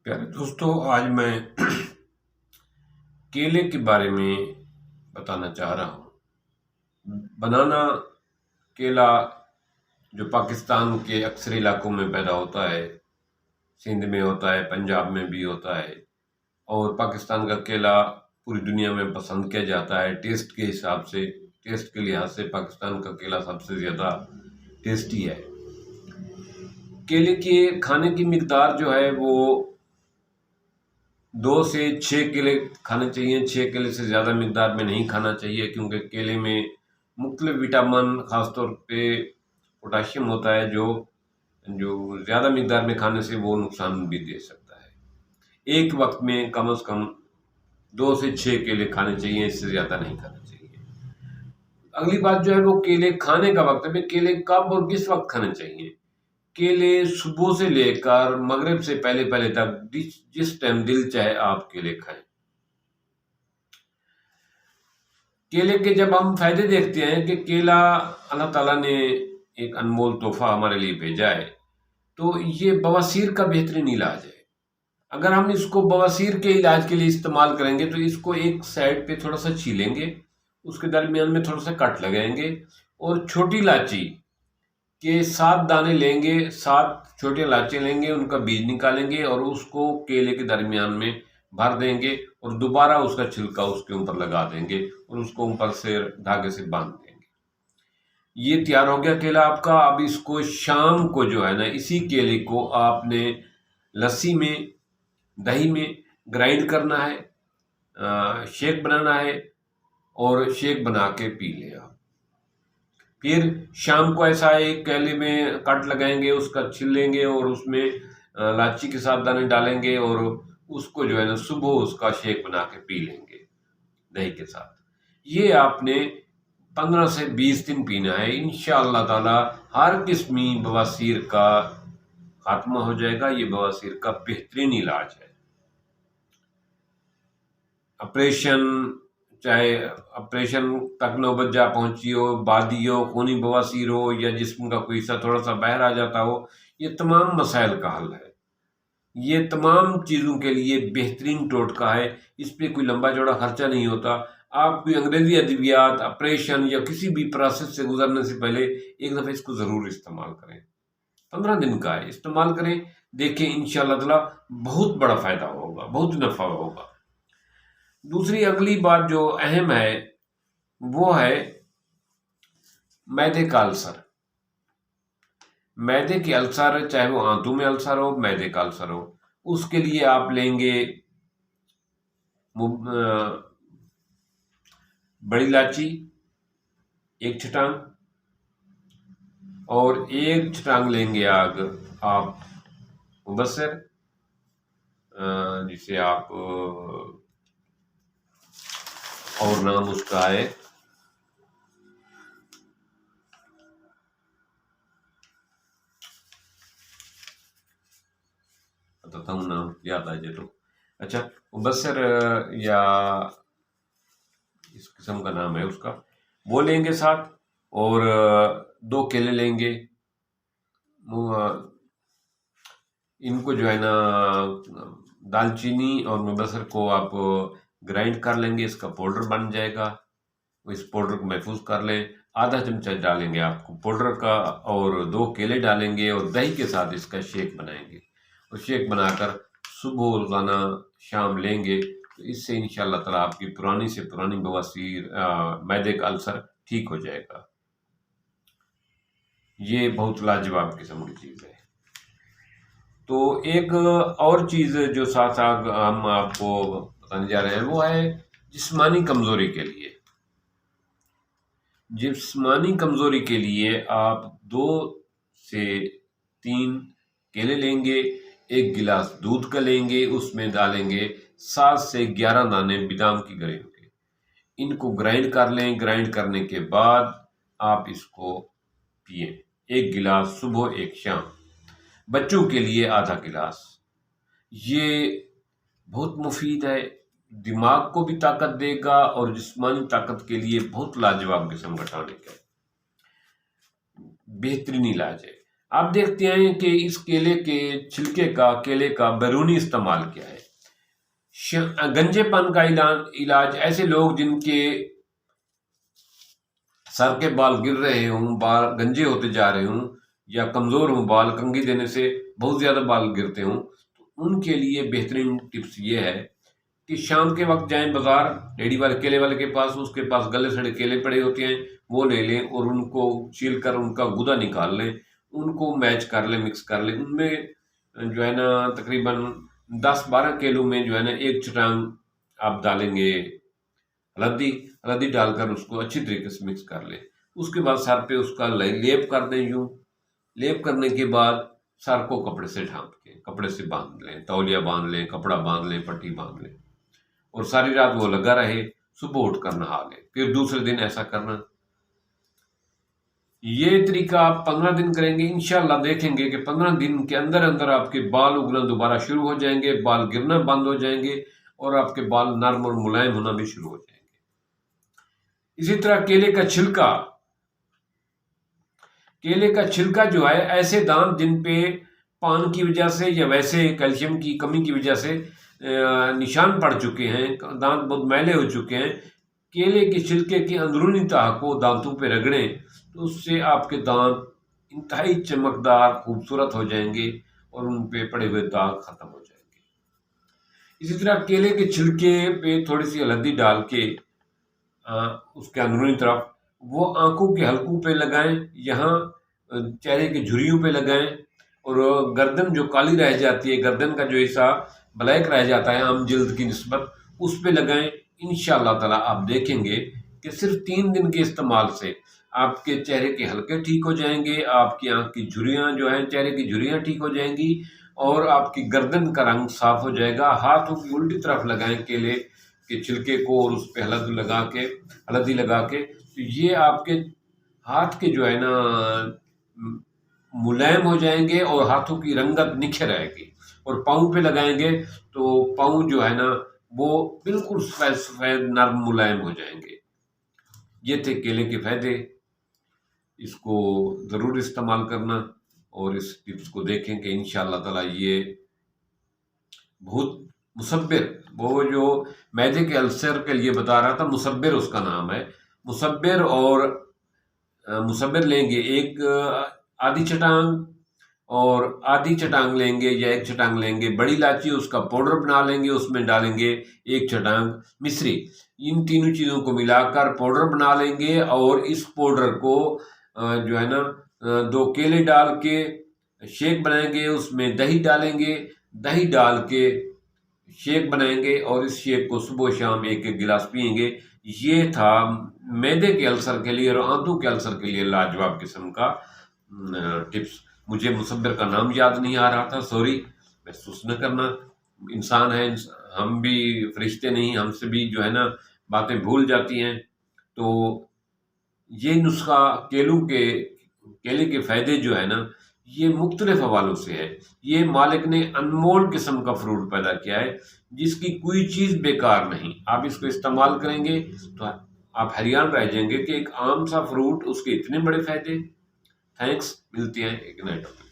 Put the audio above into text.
प्यारे दोस्तों, आज मैं केले के बारे में बताना चाह रहा हूँ। बनाना केला जो पाकिस्तान के अक्सर इलाकों में पैदा होता है, सिंध में होता है, पंजाब में भी होता है। और पाकिस्तान का केला पूरी दुनिया में पसंद किया जाता है। टेस्ट के हिसाब से, टेस्ट के लिहाज से पाकिस्तान का केला सबसे ज़्यादा टेस्टी है। केले के खाने की मिकदार जो है वो 2 से 6 केले खाने चाहिए। 6 केले से ज़्यादा मिकदार में नहीं खाना चाहिए, क्योंकि केले में मुख्तलिफ विटामिन, ख़ासतौर पे पोटाशियम होता है, जो जो ज़्यादा मिकदार में खाने से वो नुकसान भी दे सकता है। एक वक्त में कम से कम 2 से 6 केले खाने चाहिए, इससे ज़्यादा नहीं खाना चाहिए। अगली बात जो है वो केले खाने का वक्त है। केले कब और किस वक्त खाने चाहिए? केले सुबह से लेकर मगरिब से पहले पहले तक जिस टाइम दिल चाहे आप केले खाएं। केले के जब हम फायदे देखते हैं कि केला अल्लाह ताला ने एक अनमोल तोहफा हमारे लिए भेजा है, तो ये बवासीर का बेहतरीन इलाज है। अगर हम इसको बवासीर के इलाज के लिए इस्तेमाल करेंगे तो इसको एक साइड पे थोड़ा सा छीलेंगे, उसके दरमियान में थोड़ा सा कट लगाएंगे और छोटी इलायची के 7 दाने लेंगे, 7 छोटे इलायची लेंगे, उनका बीज निकालेंगे और उसको केले के दरमियान में भर देंगे और दोबारा उसका छिलका उसके ऊपर लगा देंगे और उसको ऊपर से धागे से बांध देंगे। ये तैयार हो गया केला आपका। अब इसको शाम को जो है ना, इसी केले को आपने लस्सी में, दही में ग्राइंड करना है, शेक बनाना है और शेक बना के पी लें आप। फिर शाम को ऐसा एक केले में कट लगाएंगे, उसका छिल लेंगे और उसमें इलायची के साथ दाने डालेंगे और उसको जो है ना सुबह उसका शेक बना के पी लेंगे दही के साथ। ये आपने 15 से 20 दिन पीना है। इंशाअल्लाह ताला हर किस्मी बवासीर का खात्मा हो जाएगा। ये बवासीर का बेहतरीन इलाज है। ऑपरेशन, चाहे ऑपरेशन तक नौबत जा पहुंची हो, बादी हो, खूनी बवासीर हो या जिस्म का कोई हिस्सा थोड़ा सा बाहर आ जाता हो, ये तमाम मसाइल का हल है। ये तमाम चीज़ों के लिए बेहतरीन टोटका है। इस पे कोई लंबा चौड़ा खर्चा नहीं होता। आप कोई अंग्रेजी अद्वियात, ऑपरेशन या किसी भी प्रोसेस से गुजरने से पहले एक दफ़ा इसको ज़रूर इस्तेमाल करें। 15 दिन का है, इस्तेमाल करें, देखें, इंशाअल्लाह ताला बहुत बड़ा फ़ायदा होगा, बहुत नफ़ा होगा। दूसरी अगली बात जो अहम है वो है मैदे का अल्सर। मैदे के अल्सर, चाहे वो आंतों में अल्सर हो, मैदे का अल्सर हो, उसके लिए आप लेंगे बड़ी इलायची 1 छटांग और 1 छटांग लेंगे आप मुबस्सिर, जिसे आप और नाम उसका है बताता हूँ, नाम याद आ जाए तो। अच्छा, मुबस्सिर या इस किस्म का नाम है उसका, वो लेंगे साथ। और 2 केले लेंगे। इनको जो है ना दालचीनी और मुबस्सिर को आप ग्राइंड कर लेंगे, इसका पाउडर बन जाएगा। इस पाउडर को महफूज कर लें। आधा चमचा डालेंगे आपको पाउडर का और 2 केले डालेंगे और दही के साथ इसका शेक बनाएंगे और शेक बनाकर सुबह रोज़ाना शाम लेंगे, तो इससे इंशाअल्लाह ताला आपकी पुरानी से पुरानी बवासीर, मैदे का अल्सर ठीक हो जाएगा। ये बहुत लाजवाब किस्म की चीज़ है। तो एक और चीज़ जो साथ साथ हम आपको बताने जा रहे हैं वो है जिस्मानी कमज़ोरी के लिए। जिस्मानी कमज़ोरी के लिए आप 2 से 3 केले लेंगे, 1 गिलास दूध का लेंगे, उसमें डालेंगे 7 से 11 दाने बादाम की गिरे हुए। इनको ग्राइंड कर लें। ग्राइंड करने के बाद आप इसको पिए, 1 गिलास सुबह 1 शाम। बच्चों के लिए आधा गिलास। ये बहुत मुफीद है, दिमाग को भी ताकत देगा और जिस्मानी ताकत के लिए बहुत लाजवाब किस्म का टॉनिक है, बेहतरीन इलाज है। आप देखते हैं कि इस केले के छिलके का, केले का बैरूनी इस्तेमाल क्या है। गंजेपन का इलाज ऐसे लोग जिनके सर के बाल गिर रहे हों, बाल गंजे होते जा रहे हों, या कमज़ोर हों, बाल कंघी देने से बहुत ज़्यादा बाल गिरते हों, तो उनके लिए बेहतरीन टिप्स ये है कि शाम के वक्त जाएं बाज़ार, रेडी वाले केले वाले के पास, उसके पास गले सड़े केले पड़े होते हैं, वो ले लें और उनको छील कर उनका गूदा निकाल लें, उनको मैच कर लें, मिक्स कर लें। उनमें जो है ना तकरीबन 10-12 केलों में जो है ना 1 चटांग आप डालेंगे हल्दी, हल्दी डालकर उसको अच्छी तरीके से मिक्स कर लें। उसके बाद सर पे उसका लेप कर दें यूँ। लेप करने के बाद सर को कपड़े से ढाँप के, कपड़े से बाँध लें, तौलिया बाँध लें, कपड़ा बाँध लें, पट्टी बाँध लें और सारी रात वो लगा रहे, सुबह उठकर नहा लें। फिर दूसरे दिन ऐसा करना। ये तरीका आप 15 दिन करेंगे, इंशाल्लाह देखेंगे कि 15 दिन के अंदर-अंदर आपके बाल उगना दोबारा शुरू हो जाएँगे, बाल गिरना बंद हो जाएँगे और आपके बाल नर्म और मुलायम होना भी शुरू हो जाएँगे। इसी तरह केले का छिलका जो है, ऐसे दांत जिन पे पान की वजह से या वैसे कैल्शियम की कमी की वजह से निशान पड़ चुके हैं, दांत बहुत मैले हो चुके हैं, केले के छिलके की अंदरूनी तह को दांतों पे रगड़ें तो उससे आपके दांत इंतहाई चमकदार, खूबसूरत हो जाएंगे और उन पे पड़े हुए दाग खत्म हो जाएंगे। इसी तरह केले के छिलके पे थोड़ी सी हल्दी डाल के उसके अंदरूनी तरफ वो आंखों के हलकों पे लगाएं, यहाँ चेहरे की झुर्रियों पे लगाएं और गर्दन जो काली रह जाती है, गर्दन का जो हिस्सा ब्लैक रह जाता है आम जिल्द की निस्बत, उस पे लगाएं। इंशाअल्लाह ताला आप देखेंगे कि सिर्फ 3 दिन के इस्तेमाल से आपके चेहरे के हलके ठीक हो जाएंगे, आपकी आंख की झुर्रियाँ जो हैं, चेहरे की झुर्रियाँ ठीक हो जाएंगी और आपकी गर्दन का रंग साफ हो जाएगा। हाथों की उल्टी तरफ लगाएं केले के छिलके को और उस पे हल्दी लगा के, तो ये आपके हाथ के जो है ना मुलायम हो जाएंगे और हाथों की रंगत निखर आएगी। और पाँव पे लगाएंगे तो पाँव जो है ना वो बिल्कुल सफेद सफेद नर्म मुलायम हो जाएंगे। ये थे केले के फायदे। इसको ज़रूर इस्तेमाल करना और इस टिप्स को देखें कि इंशाअल्लाह ताला ये बहुत मुसब्बिर, वो जो मैदे के अल्सर के लिए बता रहा था, मुसब्बिर उसका नाम है। मुसब्बिर और मुसब्बिर लेंगे एक आधी चटांग और आधी चटांग लेंगे या 1 चटांग लेंगे बड़ी इलायची, उसका पाउडर बना लेंगे, उसमें डालेंगे 1 चटांग मिश्री। इन तीनों चीज़ों को मिलाकर पाउडर बना लेंगे और इस पाउडर को जो है ना 2 केले डाल के शेक बनाएंगे, उसमें दही डालेंगे, दही डाल के शेक बनाएंगे और इस शेक को सुबह शाम 1-1 गिलास पिएंगे। ये था मैदे के अल्सर के लिए और आंतों के अल्सर के लिए लाजवाब किस्म का टिप्स। मुझे मुसब्बिर का नाम याद नहीं आ रहा था, सॉरी, महसूस न करना, इंसान है, हम भी फरिश्ते नहीं, हमसे भी जो है ना बातें भूल जाती हैं। तो ये नुस्खा केले के फ़ायदे जो है ना, ये मुख्तलिफ हवालों से है। ये मालिक ने अनमोल किस्म का फ्रूट पैदा किया है, जिसकी कोई चीज़ बेकार नहीं। आप इसको इस्तेमाल करेंगे तो आप हैरान रह जाएंगे कि एक आम सा फ्रूट, उसके इतने बड़े फ़ायदे। थैंक्स, मिलते हैं एक नए टॉपिक।